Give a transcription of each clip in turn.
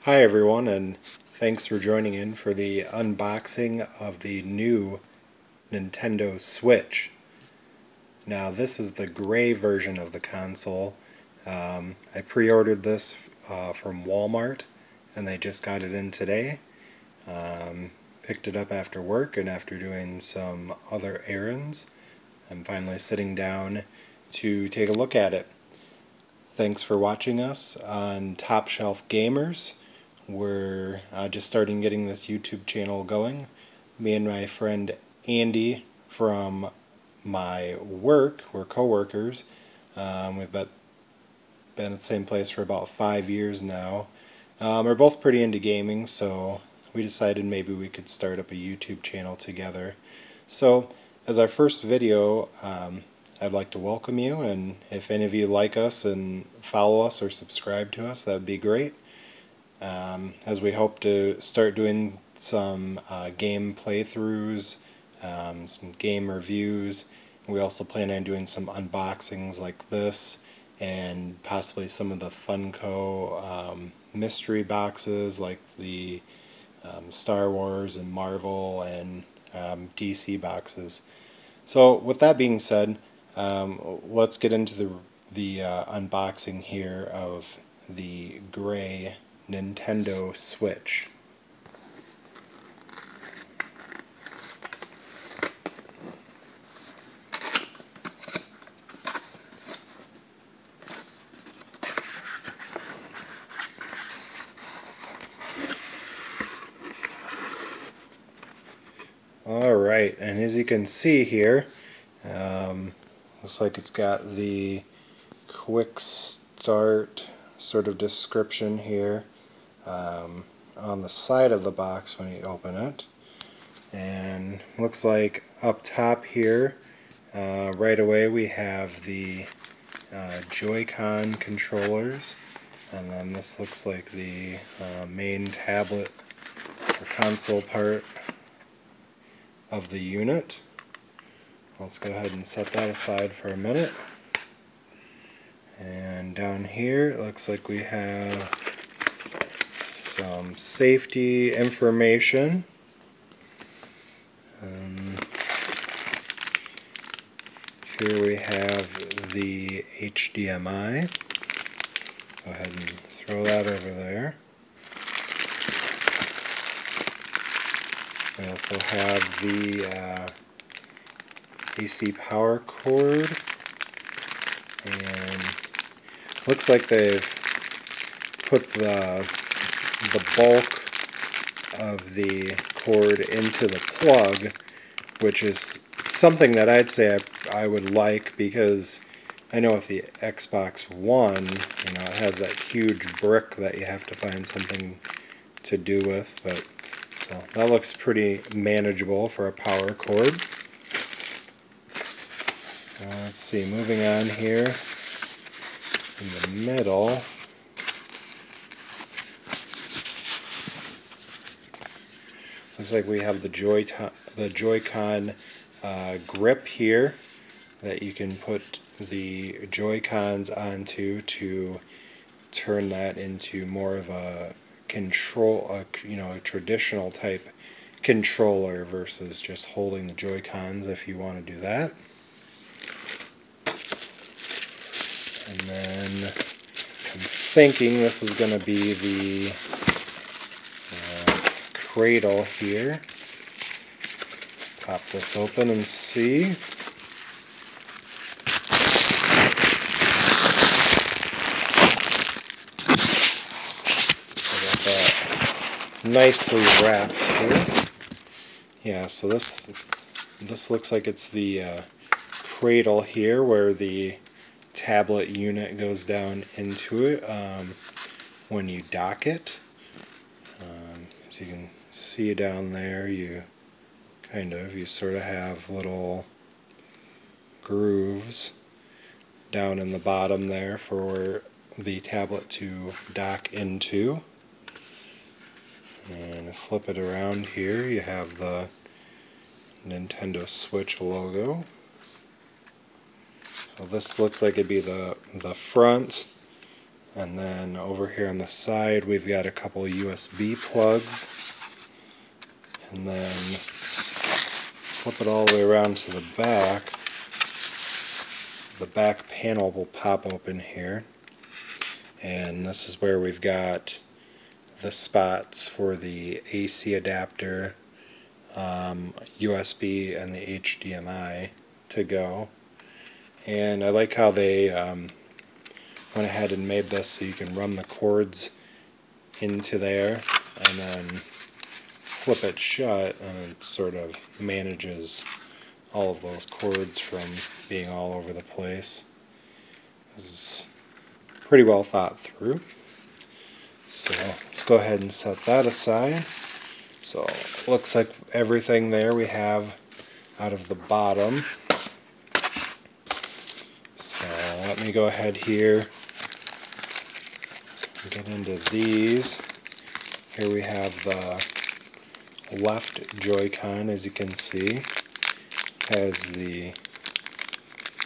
Hi everyone, and thanks for joining in for the unboxing of the new Nintendo Switch. Now this is the gray version of the console. I pre-ordered this from Walmart and they just got it in today. Picked it up after work and after doing some other errands. I'm finally sitting down to take a look at it. Thanks for watching us on Top Shelf Gamers. We're just starting getting this YouTube channel going. Me and my friend Andy from my work, we're co-workers. We've been at the same place for about 5 years now. We're both pretty into gaming, so we decided maybe we could start up a YouTube channel together. So as our first video, I'd like to welcome you, and if any of you like us and follow us or subscribe to us, that would be great. As we hope to start doing some game playthroughs, some game reviews. We also plan on doing some unboxings like this, and possibly some of the Funko mystery boxes like the Star Wars and Marvel and DC boxes. So with that being said, let's get into the unboxing here of the gray Nintendo Switch. Alright, and as you can see here, looks like it's got the quick start sort of description here on the side of the box when you open it. And looks like up top here, right away we have the Joy-Con controllers, and then this looks like the main tablet or console part of the unit. Let's go ahead and set that aside for a minute. And down here it looks like we have some safety information. Here we have the HDMI. Go ahead and throw that over there. We also have the AC power cord, and looks like they've put the bulk of the cord into the plug, which is something that I'd say I would like, because I know with the Xbox One, it has that huge brick that you have to find something to do with, but so that looks pretty manageable for a power cord. Let's see, moving on here, in the middle, looks like we have the Joy-Con grip here that you can put the Joy-Cons onto to turn that into more of a a traditional type controller versus just holding the Joy-Cons if you want to do that. And then I'm thinking this is going to be the cradle here. Pop this open and see. Nicely wrapped here. Yeah, so this looks like it's the cradle here where the tablet unit goes down into it when you dock it. As you can see down there, you sort of have little grooves down in the bottom there for the tablet to dock into. And flip it around here, you have the Nintendo Switch logo. So this looks like it'd be the front, And then over here on the side we've got a couple of USB plugs. And then flip it all the way around to the back. The back panel will pop open here. And this is where we've got the spots for the AC adapter, USB, and the HDMI to go. And I like how they went ahead and made this so you can run the cords into there and then flip it shut, and it sort of manages all of those cords from being all over the place. This is pretty well thought through. So let's go ahead and set that aside. So it looks like everything there we have out of the bottom. So let me go ahead here and get into these. Here we have the left Joy-Con, as you can see, has the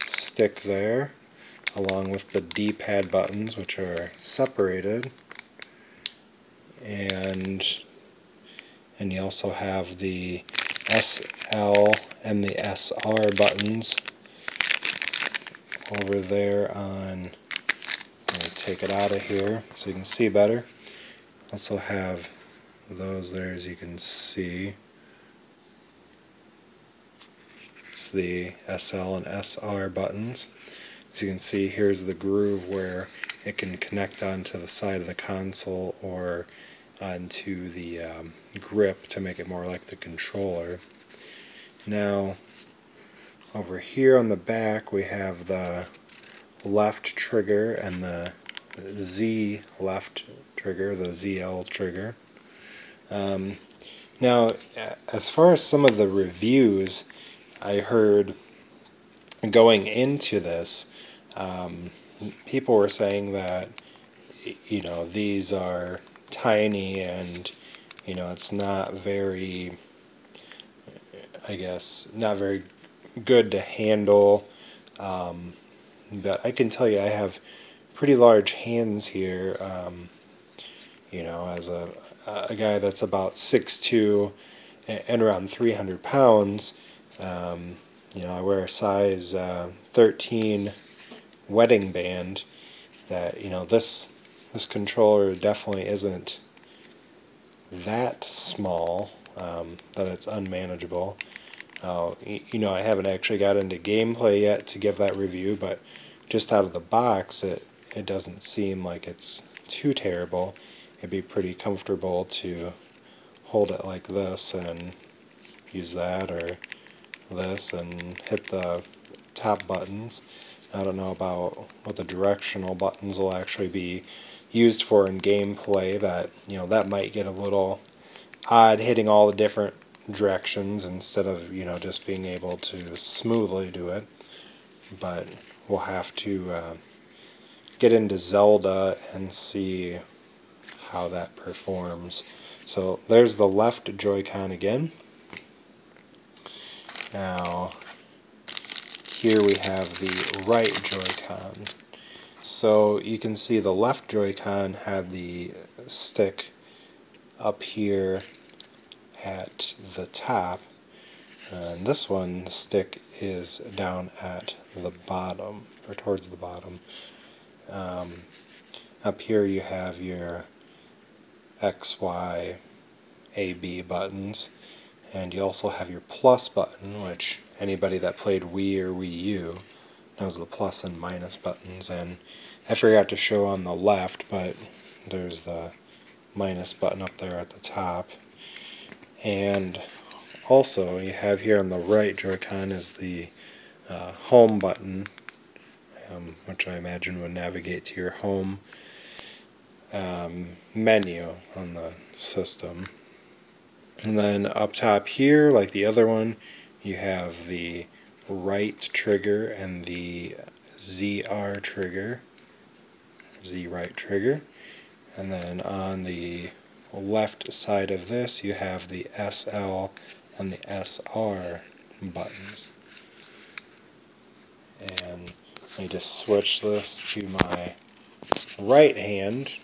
stick there, along with the D-pad buttons, which are separated, and you also have the SL and the SR buttons over there on. Let me take it out of here so you can see better. Also have those there, as you can see. It's the SL and SR buttons. As you can see, here's the groove where it can connect onto the side of the console or onto the grip to make it more like the controller. Now, over here on the back we have the left trigger and the Z left trigger, the ZL trigger. Now, as far as some of the reviews I heard going into this, people were saying that, you know, these are tiny and, you know, it's not very, I guess, not very good to handle. But I can tell you I have pretty large hands here, you know, as a guy that's about 6'2" and around 300 pounds. You know, I wear a size 13 wedding band. That, you know, this controller definitely isn't that small, that it's unmanageable. You know, I haven't actually got into gameplay yet to give that review, but just out of the box it doesn't seem like it's too terrible. It'd be pretty comfortable to hold it like this and use that, or this, and hit the top buttons. I don't know about what the directional buttons will actually be used for in gameplay. That, you know, that might get a little odd, hitting all the different directions instead of, you know, just being able to smoothly do it. But we'll have to get into Zelda and see how that performs. So there's the left Joy-Con again. Now here we have the right Joy-Con. So you can see the left Joy-Con had the stick up here at the top, and this one, the stick is down at the bottom, or towards the bottom. Up here you have your X, Y, A, B buttons, and you also have your plus button, which anybody that played Wii or Wii U knows the plus and minus buttons. And I forgot to show on the left, but there's the minus button up there at the top. And also you have here on the right Joy-Con is the home button, which I imagine would navigate to your home menu on the system. And then up top here, like the other one, you have the right trigger and the ZR trigger, Z right trigger. And then on the left side of this, you have the SL and the SR buttons. And let me just switch this to my right hand,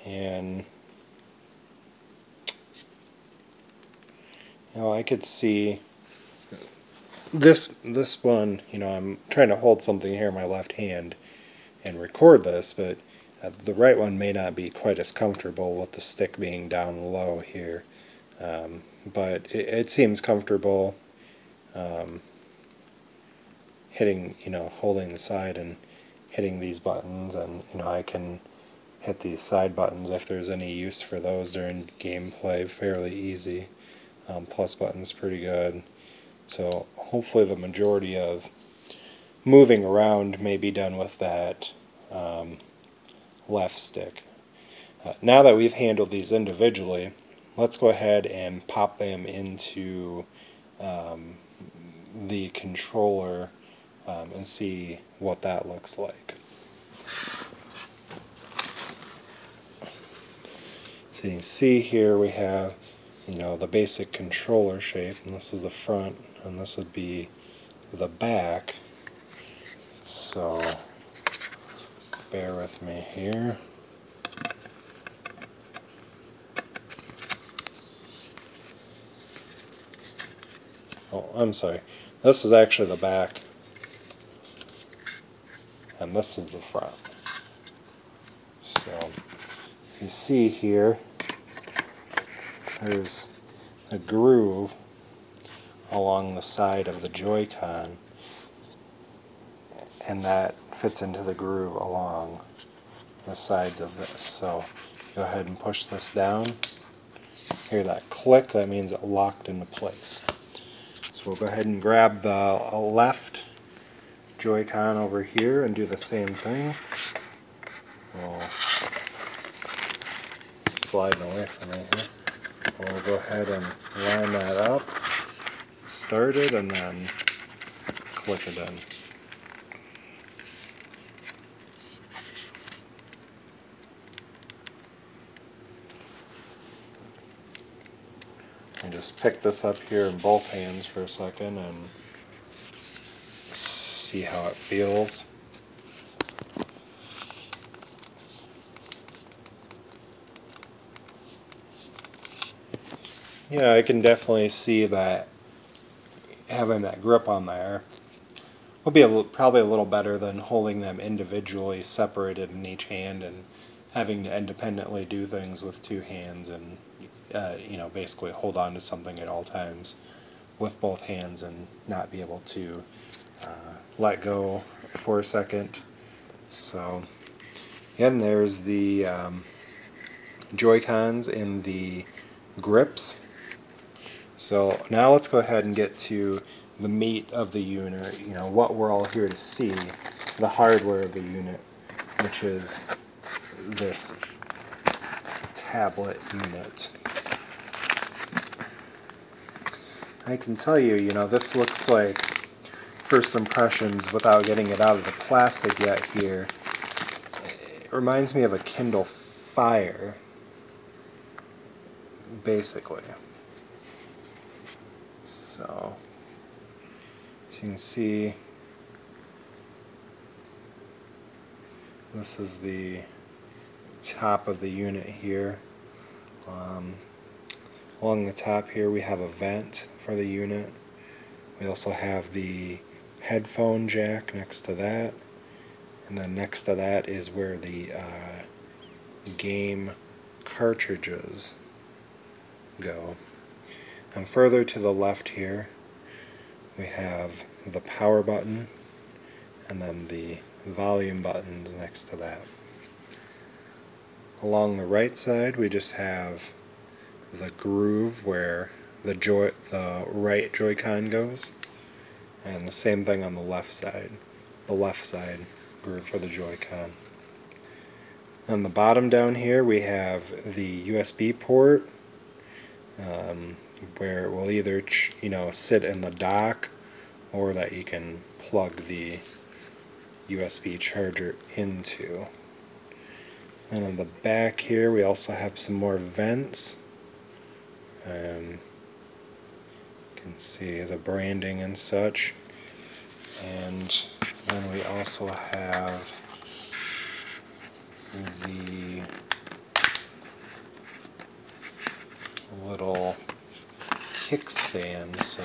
and I could see this one. I'm trying to hold something here in my left hand and record this, but the right one may not be quite as comfortable with the stick being down low here. But it seems comfortable hitting, holding the side and hitting these buttons, and I can hit these side buttons if there's any use for those during gameplay fairly easy. Plus button's pretty good. So hopefully the majority of moving around may be done with that left stick. Now that we've handled these individually, let's go ahead and pop them into the controller and see what that looks like. So you can see here we have the basic controller shape, and this is the front, and this would be the back. So bear with me here. Oh, I'm sorry. This is actually the back, and this is the front. So you see here, there's a groove along the side of the Joy-Con, and that fits into the groove along the sides of this. So go ahead and push this down. Hear that click? That means it locked into place. So we'll go ahead and grab the left Joy-Con over here and do the same thing. We'll slide away from it here. We'll go ahead and line that up, start it, and then click it in. And just pick this up here in both hands for a second and see how it feels. Yeah, I can definitely see that having that grip on there will be probably a little better than holding them individually separated in each hand and having to independently do things with two hands and basically hold on to something at all times with both hands and not be able to let go for a second. So again, there's the Joy-Cons in the grips. So now let's go ahead and get to the meat of the unit, what we're all here to see, the hardware of the unit, which is this tablet unit. I can tell you, this looks like, first impressions without getting it out of the plastic yet here, it reminds me of a Kindle Fire, basically. So, as you can see, this is the top of the unit here. Along the top here we have a vent for the unit. We also have the headphone jack next to that, and then next to that is where the game cartridges go. And further to the left here we have the power button and then the volume buttons next to that. Along the right side we just have the groove where the right Joy-Con goes, and the same thing on the left side groove for the Joy-Con. On the bottom down here we have the USB port, where it will either sit in the dock or that you can plug the USB charger into. And on the back here we also have some more vents. You can see the branding and such. And then we also have the little kickstand, so